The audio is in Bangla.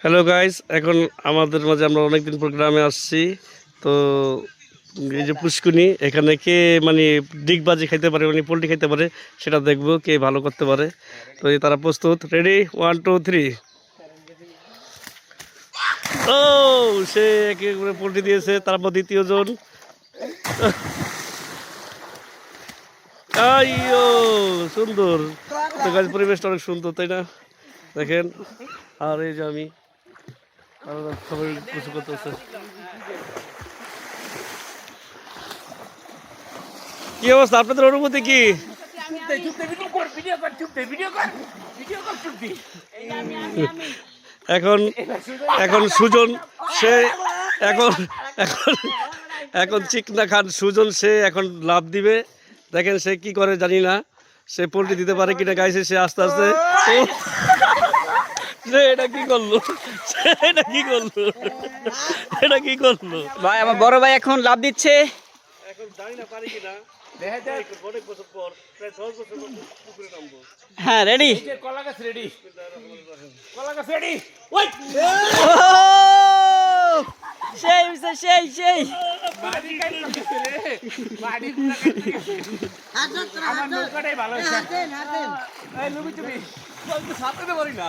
হ্যালো গাইস, এখন আমাদের মাঝে আমরা অনেকদিন প্রোগ্রামে আসছি। তো এই যে পুষ্কুনি, এখানে কে মানে ডিগবাজি খাইতে পারে, মানে পোলট্রি খাইতে পারে সেটা দেখবো কে ভালো করতে পারে। তো এই তারা প্রস্তুত, রেডি 1 2 3। ও সে একেবারে পোলট্রি দিয়েছে, তারপর দ্বিতীয় জন। আইও সুন্দর। তো গাছ পরিবেশটা অনেক সুন্দর, তাই না? দেখেন। আর এই যে আমি সবাই কিছু করতেছে। কি অবস্থা, আপনাদের অনুভূতি কি? এখন এখন সুজন সে এখন এখন এখন চিকনা খান সুজন, সে এখন লাভ দিবে। দেখেন সে কি করে জানি না, সে পোল্ট্রি দিতে পারে কিনা। গাইছে সে আস্তে আস্তে। এটা কি করলো, এটা কি করলো, এটা কি করলো? ভাই আমার বড় ভাই এখন লাভ দিচ্ছে। এখন জানি না পারি কিনা। অনেক বছর পর, প্রায় 10 বছর পর পুকুরে নামবো। হ্যাঁ রেডি। কলা গাছ রেডি, কলা গাছ রেডি। সেই সেই সেই বাড়ি কাটি গেছে রে, বাড়ি পুরা কাটি গেছে। আমার নৌকাটাই ভালো হয়েছে। এই লুবি তুমি সাথে পারি না।